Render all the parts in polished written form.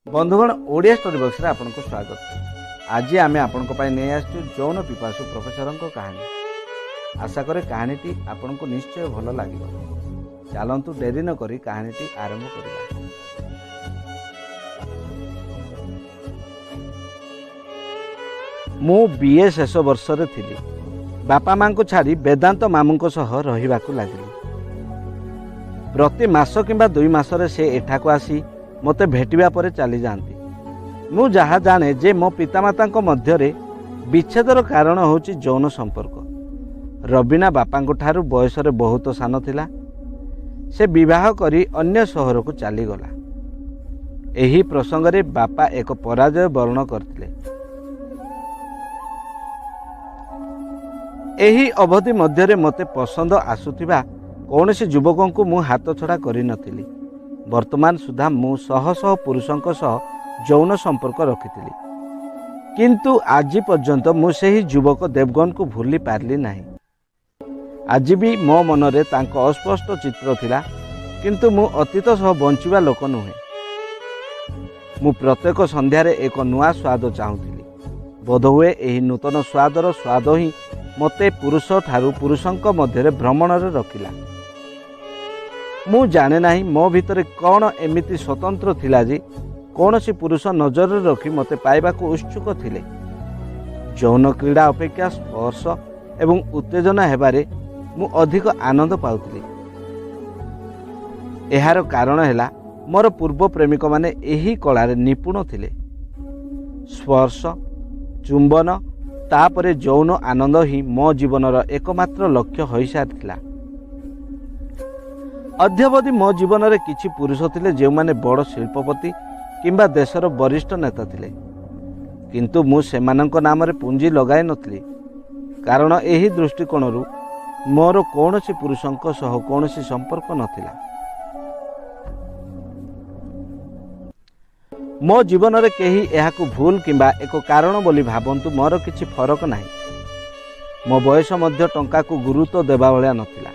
बंधुगण Odia story box रे आपनको स्वागत। आज आम आपंक नहीं आसु जौन पिपासु प्रोफेसर कहानी। आशा करे कहानीटी आपको निश्चय भल लगे। चलतु डेरी न करी कहानीटी आरंभ करिबा। मु बीए शेष वर्ष रे थिली। बापा मां को छाड़ी वेदांत मामू को सह रहिबाकु लागिली। प्रति मास किंबा 2 मास रे से एठाको आसी मते भेटिबा परे चली जाती। मु जहा जाने जे मो पितामाता मध्य विच्छेदर कारण होची यौन संपर्क। रवीना बापा ठारू बयस रे बहुत सान थिला। से विवाह करी अन्य सहर को चली गला। एही प्रसंग रे बापा एक पराजय वर्ण करथिले। एही अवधि मध्य रे मते पसंद आसुथिबा कौनसी युवकों को मु हाथ छड़ा करि नथिली। वर्तमान सुधा मु शह शह पुरुषों सह यौन संपर्क रखिथिली, किंतु आज पर्यंत मु सेही युवक देवगन को भूली पारली नहीं। आज भी मो मन रे तांको अस्पष्ट चित्र थिला, किंतु मु अतीत सह बंचिबा लोक नुहे। मु प्रत्येक संध्यार एक नुआ स्वाद चाहूली। बोधहुए एही नूतन स्वादर स्वाद ही मते पुरुष ठारू पुरुषंक मध्य भ्रमण रे रखिला। मु जाने नहीं मो भितर कौन एमिति स्वतंत्र थिला जे कौनसी पुरुष नजर रखी मते पाइबा को उत्सुक थिले। यौन क्रीड़ा अपेक्षा स्पर्श एवं उत्तेजना हेबारे मु अधिक आनंद पाउथिली। एहार कारण हैला मोर पूर्व प्रेमिक माने एही कलारे निपुण थिले। स्पर्श, चुंबन तापरे यौन आनंद ही मो जीवनर एकमात्र लक्ष्य होई सारिथिला। अद्यावधि मो जीवन में किछि पुरुष थिले जे माने बड़ शिल्पपति किंबा देशर वरिष्ठ नेता थिले, किंतु मु सेमानंक नाम रे पुंजी लगाई नथली। कारण एही दृष्टिकोण मोर कौनसी पुरुषंक सह कौनसी संपर्क नथिला। मो जीवन में केही एहाकु भूल किंबा एक कारण बोली भाबंतु मोर किछि फरक नाही। मो बयस मध्य टंका को गुरुत्व देबा भलिया नथिला।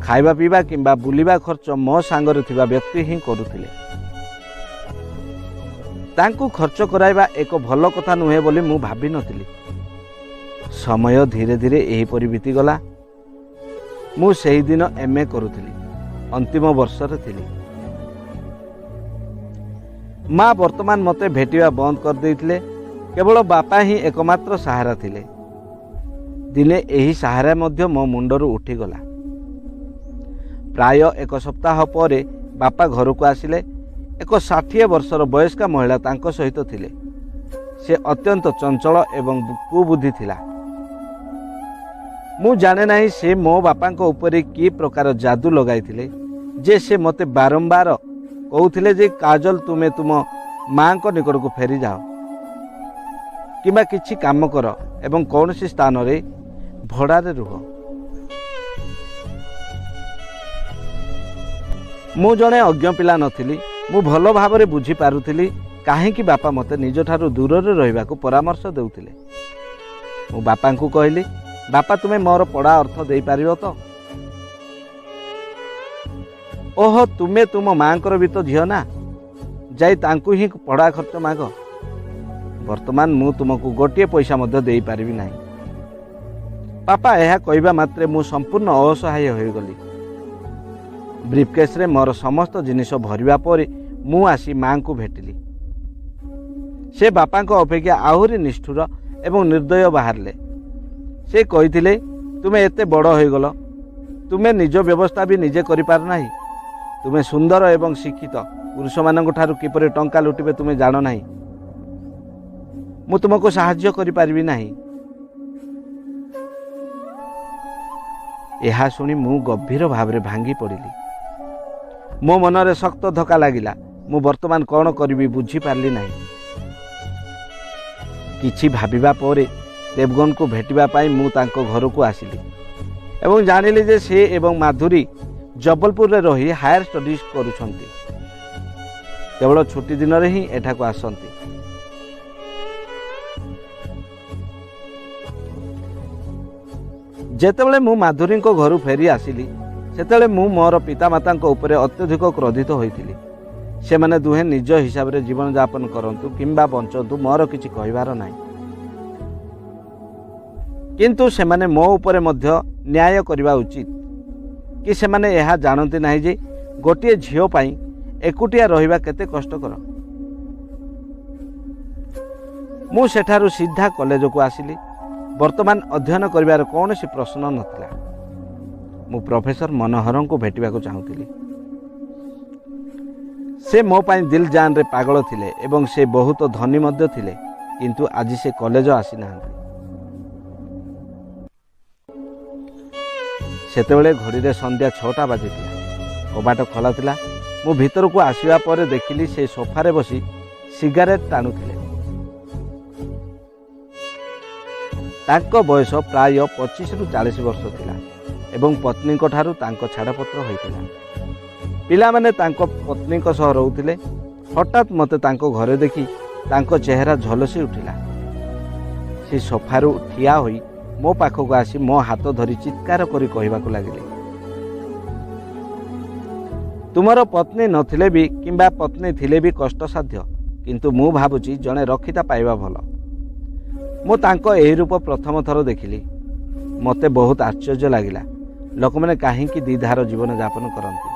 खाइबा पीवा किंबा बुलिबा खर्च मो सांगरे थिबा व्यक्ति ही करुथिले। तांकु खर्च कराइबा एक भल कथा नुहे बोली मु भाबी नथिली। समय धीरे धीरे एही परि बीती गला। मु सेही दिन एमए करुथिली, अंतिम वर्ष रे थिली। माँ वर्तमान मते भेटिबा बंद कर देइथिले। केवल बापा ही एकमात्र सहारा थिले। दिने एही सहारा मध्य मो मुंडरू उठी गला। प्राय 1 सप्ताह पर बापा घर को आसिले। एक 60 वर्षर वयस्का महिला तांको सहित थिले। से अत्यंत चंचल एवं कुबुद्धि थिला। मु जाने नहीं से मो बापांको ऊपर की प्रकार जादू लगाई जे से मते बारंबार कहूथिले जे काजल तुमे तुम मां को निकट को फेरी जाओ किंबा किछि काम कर एवं कौनसी स्थान रे भड़ारे रुह। मु जड़े अज्ञ पिला नथिली। मु भल भाव बुझी पारुथिली काहेकि बापा मते निज ठारू दूर रे रहिबा को परामर्श देउथिले। मु बापा को कहली, बापा तुमे मोर पढ़ा अर्थ देई पारिबो तो? ओहो, तुमे तुम मांकर भी तो झियो ना, जाई तांकु ही पढ़ा खर्च माग। वर्तमान मु तुमको गोटे पैसा मध्य देई पारिबी नाही। बापा यह कहबा मात्रे मु संपूर्ण असहाय होई गली। ब्रीफकेस रे मोर समस्त जिनिस भरिबा परे मु आसी मां को भेटिली। से बापा को अपेक्षा आहुरी निष्ठुर एवं निर्दय बाहरले। से कहिथिले, तुमे एते बड़ होई गलो, तुमे निज व्यवस्था भी निजे करि पार नाही। तुमे सुंदर एवं शिक्षित पुरुष मानक ठारू किपरि टंका लुटिबे तुमे जानो नाही। मु तुमको साहाय्य करि पारिबी नाही। एहा सुनी मु गंभीर भाव रे भांगी पड़िली। मो मन रे शक्त धक्का लागिला। मु वर्तमान कौन करिबी बुझी पारली नाही। किछि भाबिबा परे देवगन को भेटिबा पाई मु तांको घर को आसिली एवं जानिली जे से एवं माधुरी जबलपुर रे रही हायर स्टडीज करूछंती। केवल छुट्टी दिन रे ही एठा को आसंती। जेतेबेले मु माधुरी को घर फेरी आसिली सेतेबेले मु मोर पितामाता ऊपर अत्यधिक क्रोधित होइथिली। सेमाने दुहे निज हिसाब रे जीवन यापन करंतु किंबा बंचंतु मोर किछि कहिबार नाही। किंतु सेमाने मो उपरे मध्य न्याय करबा उचित कि सेमाने यह जानती नाही जे गोटे झियो पाई एकुटिया रहिबा केते कष्टकर। मु सेठारु सीधा कॉलेज को आसिली। वर्तमान अध्ययन करिवार कौनसी प्रश्न नथिला। मु प्रोफेसर मनोहर को भेटिबा को चाहूतिली। से मो पाई दिल जान रे पागल थिले एवं से बहुत धनी मध्य थिले, किंतु आज से कॉलेज आसी नाहंती। सेतेबेले घड़ी रे संध्या 6टा बाजिथिला। कबाट खोला थिला। मु भीतर को आसीबा परे देखिली से सोफारे बसी सिगारेट टाणुथिले। तांको बयस प्राय 25 रु 40 वर्ष थिला एवं पत्नी को ठारू तांको छाड़पत्र होइतिला। पिला माने तांको पत्नी को सह रहउथिले। हठात मते तांको घरे देखि तांको चेहरा झलसी उठिला। से सोफारू ठिया होई मो पाखक आसी मो हाथ धरी चित्कार करी कहिबाकू लागिले, तुमर पत्नी नथिले भी किंबा पत्नी थिले भी कष्ट साध्य, किंतु मु भाबुची जणे रक्षिता पाइबा भल। मु तांको एही रूप प्रथम थर देखिली। मते बहुत आश्चर्य लागिला लोक मैंने कहीं द्विधार जीवन यापन करती।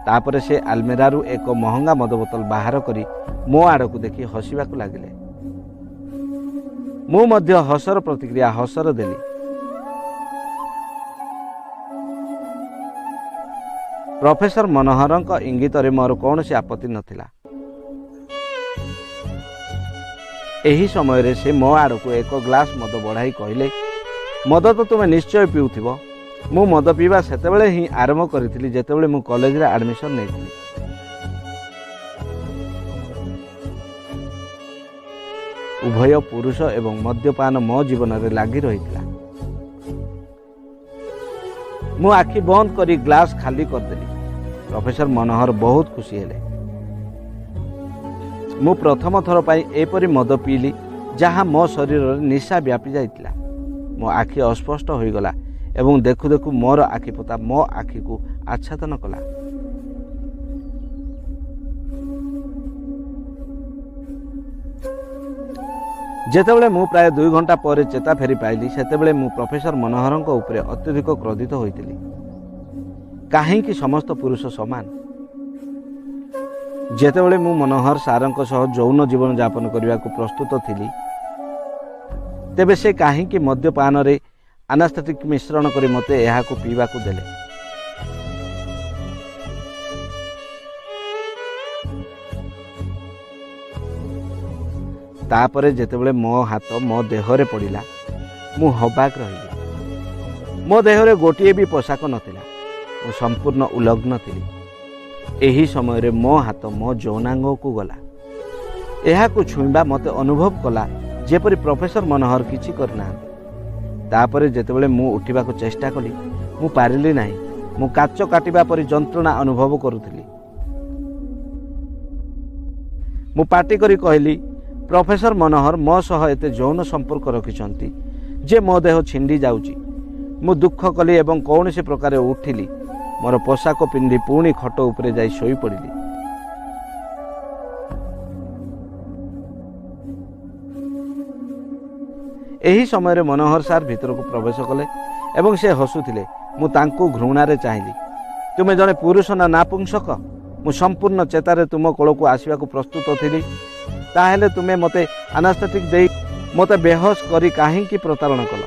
तापरे से आलमेरारू एक महंगा मद बोतल बाहर करी मो आड़क देखि हसिबाकू लागिले। मु मध्य हसर प्रतिक्रिया हसर देली। प्रोफेसर मनोहरଙ୍କ इंगितरे मोर कौनसी आपत्ति नथिला। एही समय रे से मो आड़को एक ग्लास मद बढ़ाई कहले, मद तो तुम निश्चय पीउथिबो। मु मद पीवा सेतेबेले ही आरंभ करिथिली जेतेबेले मु कॉलेज रे एडमिशन नेइथिली। उभय पुरुष एवं मद्यपान मो जीवन रे लागि रहिथिला। मु आखि बंद करी ग्लास खाली करदेली। प्रोफेसर मनोहर बहुत खुशी हेले। मु प्रथम थर पाई एपरी मद पीली जहाँ मो शरीर रे निशा व्यापी जाइतिला। मो आखि अस्पष्ट होई गला एवं देखु देखु मोर आखिपता मो आखि को आच्छादन कला। जेतेबेले मु प्राय 2 घंटा पर चेता फेरी पाइली सेतेबेले मु प्रोफेसर मनोहरଙ୍କ उपरे अत्यधिक क्रोधित होइतिली। काहेकि समस्त पुरुष समान। जेतेबेले मु मनोहर सारଙ୍କ सह यौन जीवन यापन करने को प्रस्तुत थिली, तेबे से काहेकि मद्यपान रे एनास्थेटिक मिश्रण करी मते एहा को पीवा को देले। तापरे जेतेबेले मो हाथ मो देहरे पड़िला मु हबाक रहिली। मो देहरे गोटिए भी पोशाक नथिला। मु संपूर्ण उलग्न थिली। एही समय रे मो हाथ मो यौनांग को गला। एहा को छुईबा मते अनुभव कला जेपरि प्रोफेसर मनोहर किछि करना। तापरे जेतेबेले मु उठिबा को चेष्टा कली मु पारिली नाही। मु काच काटिबा परि जंत्रणा अनुभव करुथिली। मु पार्टी करी कहली, प्रोफेसर मनोहर मो सह एते यौन संपर्क रखिछंती जे मो देह छिंडी जाउची। मु दुख कली एवं कौनसी प्रकार उठिली। मोर पोशाक पिंधि पुणी खट उपरे जाई शोई पड़िली। एही समय रे मनोहर सार भीतर को प्रवेश कले एवं से हसुथिले। मु तांको घृणारे चाहिली। तुमे जने पुरुष ना नापुंसक? मु संपूर्ण चेतारे तुम कोल को आसीबा को प्रस्तुत थिली। ताहेले तुमे मते एनास्थेटिक देई मते बेहोश करी काहे की प्रतारण कल?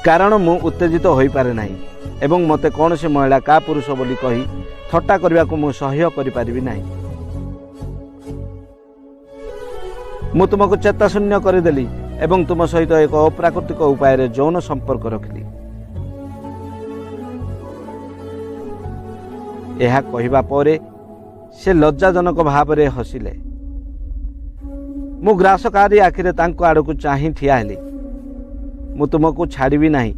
कारण मु उत्तेजित होई पारे नाही एवं मते कौनसी महिला का पुरुष बोली कही थट्टा करबा को मु सह्य करि पारिबी नाही। मु तुमको चेताशून्य करदेली एवं तुम सहित एक अप्राकृतिक उपाय रे यौन संपर्क रखिली। यह कहिबा परे से लज्जाजनक भाव रे हसिले। मु ग्रासकारी आखिरे तांको आड़को चाही ठिया हेली। मु तुमको छाड़बी नाही।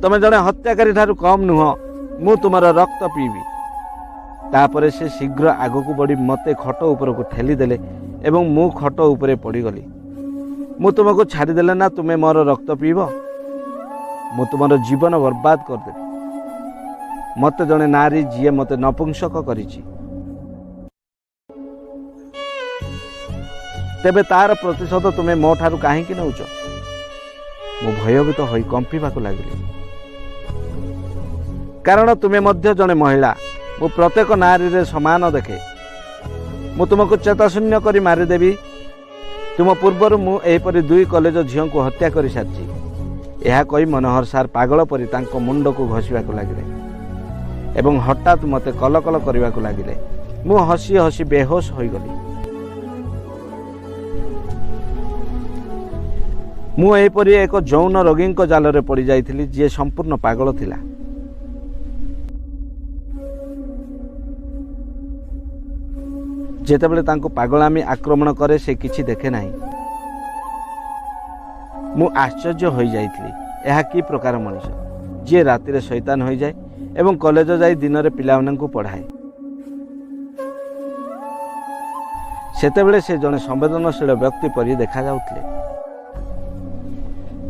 तमे जने हत्याकारी ठारू कम नुह। मु तुमर रक्त पीबी। तापरे से शीघ्र आगकू बढ़ी मते खट ऊपर को ठेली देले एवं मु खट ऊपर पड़ी गली। मु तुमको छाड़ी देले ना तुमे मोर रक्त पीब? ମୁଁ ତୁମର ଜୀବନ ବର୍ବାଦ କରିଦେବି। ମୋତେ ଜଣେ ନାରୀ ଯିଏ ମୋତେ ନପୁଂସକ କରିଛି, ତେବେ ତାର ପ୍ରତିଶୋଧ ତୁମେ ମୋ ଠାରୁ କାହିଁକି ନେଉଛ? ମୁଁ ଭୟଭୀତ ହୋଇ କମ୍ପିବାକୁ ଲାଗିଲି। କାରଣ ତୁମେ ମଧ୍ୟ ଜଣେ ମହିଳା। ମୁଁ ପ୍ରତ୍ୟେକ ନାରୀରେ ସମାନ ଦେଖେ। ମୁଁ ତୁମକୁ ଚେତାଶୂନ୍ୟ କରି ମାରିଦେବି। ତୁମ ପୂର୍ବରୁ ମୁଁ ଏହିପରି 2 କଲେଜ ଝିଅଙ୍କୁ ହତ୍ୟା କରିସାରିଛି। ଏହା କହି ମନୋହର ସାର୍ ପାଗଳ ପରି ତାଙ୍କ ମୁଣ୍ଡକୁ ଘଷିବାକୁ ଲାଗିଲେ ଏବଂ ହଠାତ୍ ମୋତେ କଲକଲ କରିବାକୁ ଲାଗିଲେ। ମୁଁ ହସି ହସି ବେହୋସ ହୋଇଗଲି। ମୁଁ ଏହିପରି ଏକ ଯୌନ ରୋଗୀଙ୍କ ଜାଲରେ ପଡ଼ିଯାଇଥିଲି, ଯିଏ ସମ୍ପୂର୍ଣ୍ଣ ପାଗଳ ଥିଲା। ଯେତେବେଳେ ତାଙ୍କୁ ପାଗଳାମୀ ଆକ୍ରମଣ କରେ ସେ କିଛି ଦେଖେ ନାହିଁ। ମୁଁ ଆଶ୍ଚର୍ଯ୍ୟ ହୋଇଯାଇଥିଲି। ଏହା କି ପ୍ରକାର ମଣିଷ, ଯିଏ ରାତିରେ ଶୈତାନ ହୋଇଯାଏ ଏବଂ କଲେଜ ଯାଇ ଦିନରେ ପିଲାମାନଙ୍କୁ ପଢ଼ାଏ। ସେତେବେଳେ ସେ ଜଣେ ସମ୍ବେଦନଶୀଳ ବ୍ୟକ୍ତି ପରି ଦେଖାଯାଉଥିଲେ।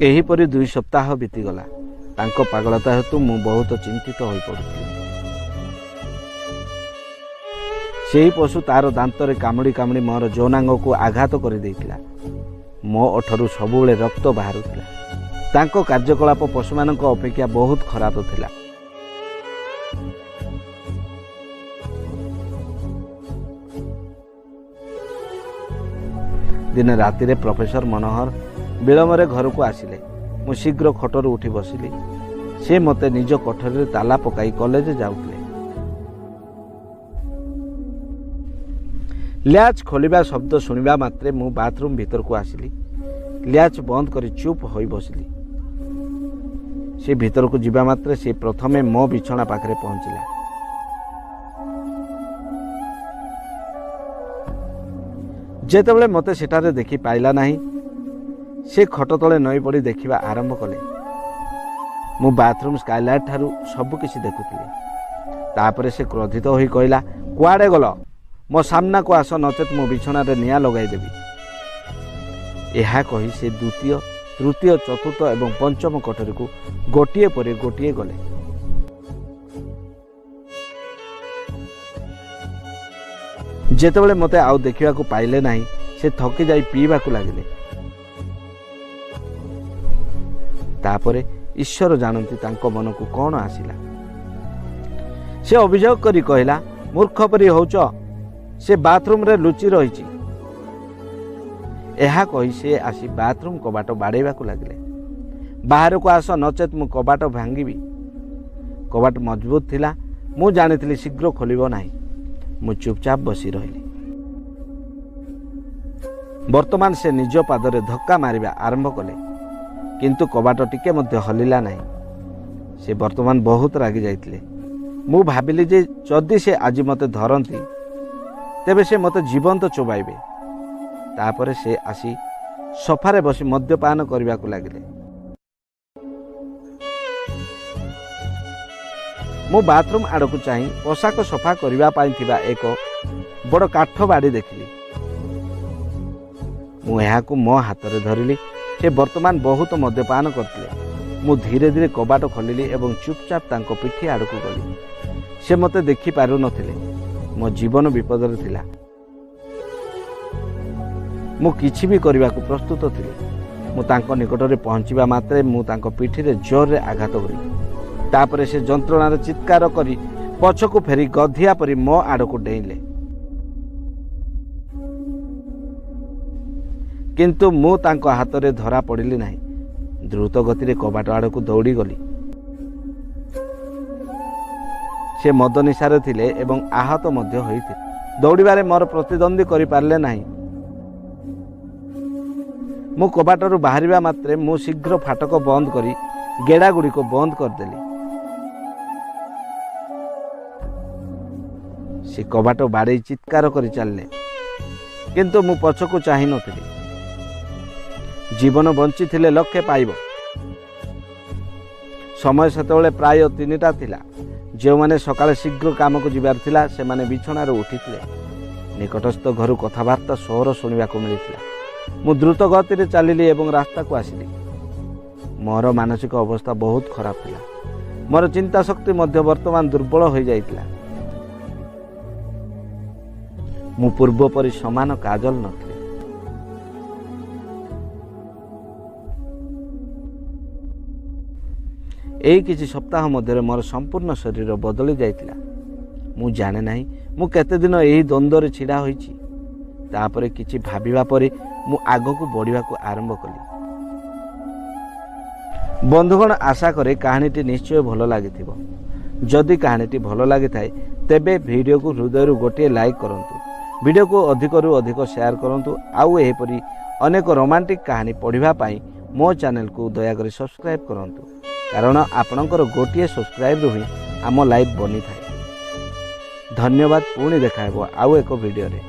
ଏହିପରି 2 ସପ୍ତାହ ବିତିଗଲା। ତାଙ୍କ ପାଗଳତା ହେତୁ ମୁଁ ବହୁତ ଚିନ୍ତିତ ହୋଇପଡ଼ୁଥିଲି। ସେହି ପଶୁ ତାର ଦାନ୍ତରେ କାମୁଡ଼ି କାମୁଡ଼ି ମୋର ଯୌନାଙ୍ଗକୁ ଆଘାତ କରିଦେଇଥିଲା। ମୋ ଓଠରୁ ସବୁବେଳେ ରକ୍ତ ବାହାରୁଥିଲା। ତାଙ୍କ କାର୍ଯ୍ୟକଳାପ ପଶୁମାନଙ୍କ ଅପେକ୍ଷା ବହୁତ ଖରାପ ଥିଲା। ଦିନେ ରାତିରେ ପ୍ରଫେସର ମନୋହର ବିଳମ୍ବରେ ଘରକୁ ଆସିଲେ। ମୁଁ ଶୀଘ୍ର ଖଟରୁ ଉଠି ବସିଲି। ସେ ମୋତେ ନିଜ କୋଠରୀରେ ତାଲା ପକାଇ କଲେଜ ଯାଉଥିଲେ। ଲ୍ୟାଚ୍ ଖୋଲିବା ଶବ୍ଦ ଶୁଣିବା ମାତ୍ରେ ମୁଁ ବାଥରୁମ୍ ଭିତରକୁ ଆସିଲି। ଲ୍ୟାଚ୍ ବନ୍ଦ କରି ଚୁପ୍ ହୋଇ ବସିଲି। ସେ ଭିତରକୁ ଯିବା ମାତ୍ରେ ସେ ପ୍ରଥମେ ମୋ ବିଛଣା ପାଖରେ ପହଞ୍ଚିଲା। ଯେତେବେଳେ ମୋତେ ସେଠାରେ ଦେଖି ପାଇଲା ନାହିଁ, ସେ ଖଟ ତଳେ ନଈ ପଡ଼ି ଦେଖିବା ଆରମ୍ଭ କଲେ। ମୁଁ ବାଥରୁମ୍ ସ୍କାଇଲାଇଟ୍ ଠାରୁ ସବୁକିଛି ଦେଖୁଥିଲି। ତାପରେ ସେ କ୍ରୋଧିତ ହୋଇ କହିଲା, କୁଆଡ଼େ ଗଲ? ମୋ ସାମ୍ନାକୁ ଆସ, ନଚେତ୍ ମୋ ବିଛଣାରେ ନିଆଁ ଲଗାଇଦେବି। ଏହା କହି ସେ 2ୟ, 3ୟ, 4ର୍ଥ ଏବଂ 5ମ କୋଠରୀକୁ ଗୋଟିଏ ପରେ ଗୋଟିଏ ଗଲେ। ଯେତେବେଳେ ମୋତେ ଆଉ ଦେଖିବାକୁ ପାଇଲେ ନାହିଁ, ସେ ଥକି ଯାଇ ପିଇବାକୁ ଲାଗିଲେ। ତାପରେ ଈଶ୍ୱର ଜାଣନ୍ତି ତାଙ୍କ ମନକୁ କ'ଣ ଆସିଲା। ସେ ଅଭିଯୋଗ କରି କହିଲା, ମୂର୍ଖ ପରି ହେଉଛ, ସେ ବାଥରୁମ୍ରେ ଲୁଚି ରହିଛି। ଏହା କହି ସେ ଆସି ବାଥରୁମ୍ କବାଟ ବାଡ଼େଇବାକୁ ଲାଗିଲେ। ବାହାରକୁ ଆସ, ନଚେତ୍ ମୁଁ କବାଟ ଭାଙ୍ଗିବି। କବାଟ ମଜବୁତ ଥିଲା। ମୁଁ ଜାଣିଥିଲି ଶୀଘ୍ର ଖୋଲିବ ନାହିଁ। ମୁଁ ଚୁପଚାପ ବସି ରହିଲି। ବର୍ତ୍ତମାନ ସେ ନିଜ ପାଦରେ ଧକ୍କା ମାରିବା ଆରମ୍ଭ କଲେ, କିନ୍ତୁ କବାଟ ଟିକେ ମଧ୍ୟ ହଲିଲା ନାହିଁ। ସେ ବର୍ତ୍ତମାନ ବହୁତ ରାଗି ଯାଇଥିଲେ। ମୁଁ ଭାବିଲି ଯେ ଯଦି ସେ ଆଜି ମୋତେ ଧରନ୍ତି, ତେବେ ସେ ମୋତେ ଜୀବନ୍ତ ଚୋବାଇବେ। ତାପରେ ସେ ଆସି ସୋଫାରେ ବସି ମଦ୍ୟପାନ କରିବାକୁ ଲାଗିଲେ। ମୁଁ ବାଥରୁମ୍ ଆଡ଼କୁ ଚାହିଁ ପୋଷାକ ସଫା କରିବା ପାଇଁ ଥିବା ଏକ ବଡ଼ କାଠ ବାଡ଼ି ଦେଖିଲି। ମୁଁ ଏହାକୁ ମୋ ହାତରେ ଧରିଲି। ସେ ବର୍ତ୍ତମାନ ବହୁତ ମଦ୍ୟପାନ କରିଥିଲେ। ମୁଁ ଧୀରେ ଧୀରେ କବାଟ ଖୋଲିଲି ଏବଂ ଚୁପଚାପ ତାଙ୍କ ପିଠି ଆଡ଼କୁ ଗଲି। ସେ ମୋତେ ଦେଖିପାରୁନଥିଲେ। ମୋ ଜୀବନ ବିପଦରେ ଥିଲା। ମୁଁ କିଛି ବି କରିବାକୁ ପ୍ରସ୍ତୁତ ଥିଲି। ମୁଁ ତାଙ୍କ ନିକଟରେ ପହଞ୍ଚିବା ମାତ୍ରେ ମୁଁ ତାଙ୍କ ପିଠିରେ ଜୋରରେ ଆଘାତ କଲି। ତାପରେ ସେ ଯନ୍ତ୍ରଣାରେ ଚିତ୍କାର କରି ପଛକୁ ଫେରି ଗଧିଆ ପରି ମୋ ଆଡ଼କୁ ଡେଇଁଲେ। କିନ୍ତୁ ମୁଁ ତାଙ୍କ ହାତରେ ଧରା ପଡ଼ିଲି ନାହିଁ। ଦ୍ରୁତ ଗତିରେ କବାଟ ଆଡ଼କୁ ଦୌଡ଼ିଗଲି। ସେ ମଦ ନିଶାରେ ଥିଲେ ଏବଂ ଆହତ ମଧ୍ୟ ହୋଇଥିଲେ। ଦୌଡ଼ିବାରେ ମୋର ପ୍ରତିଦ୍ୱନ୍ଦ୍ୱୀ କରିପାରିଲେ ନାହିଁ। ମୁଁ କବାଟରୁ ବାହାରିବା ମାତ୍ରେ ମୁଁ ଶୀଘ୍ର ଫାଟକ ବନ୍ଦ କରି ଗେଡ଼ାଗୁଡ଼ିକ ବନ୍ଦ କରିଦେଲି। ସେ କବାଟ ବାଡ଼େଇ ଚିତ୍କାର କରି ଚାଲିଲେ, କିନ୍ତୁ ମୁଁ ପଛକୁ ଚାହିଁ ନଥିଲି। ଜୀବନ ବଞ୍ଚିଥିଲେ ଲକ୍ଷ୍ୟ ପାଇବ। ସମୟ ସେତେବେଳେ ପ୍ରାୟ 3ଟା ଥିଲା। ଯେଉଁମାନେ ସକାଳେ ଶୀଘ୍ର କାମକୁ ଯିବାର ଥିଲା, ସେମାନେ ବିଛଣାରୁ ଉଠିଥିଲେ। ନିକଟସ୍ଥ ଘରୁ କଥାବାର୍ତ୍ତା ସ୍ୱର ଶୁଣିବାକୁ ମିଳିଥିଲା। ମୁଁ ଦ୍ରୁତ ଗତିରେ ଚାଲିଲି ଏବଂ ରାସ୍ତାକୁ ଆସିଲି। मोर मानसिक अवस्था बहुत खराब थिला। मोर चिंता शक्ति मध्य वर्तमान दुर्बल हो जाइतिला। मु पूर्व परि समान काजल नथिली। एई किछि सप्ताह मध्य मोर संपूर्ण शरीर बदली जाइतिला। मु जाने नाही मु केते दिन एही द्वंद्व रे छिड़ा होईछि। तापरे किछि भाबिबा परे मु आगको बढ़िबा को आरंभ कली। बंधुगण आशा करे कहानीटी निश्चय भल लागिथिबो। जदि कहानीटी भल लागिथाय तेबे वीडियो को हृदय गोटे लाइक करंतु। वीडियो को अधिक रु अधिक शेयर करंतु। आउ एपरि अनेक रोमांटिक कहानी पढ़िबा पाई मो चैनल को दया करी सब्सक्राइब करंतु। कारण आपणकर गोटे सब्सक्राइब रु ही आम लाइफ बनी थाए। धन्यवाद। पुणी देखा आउ एक वीडियो रे।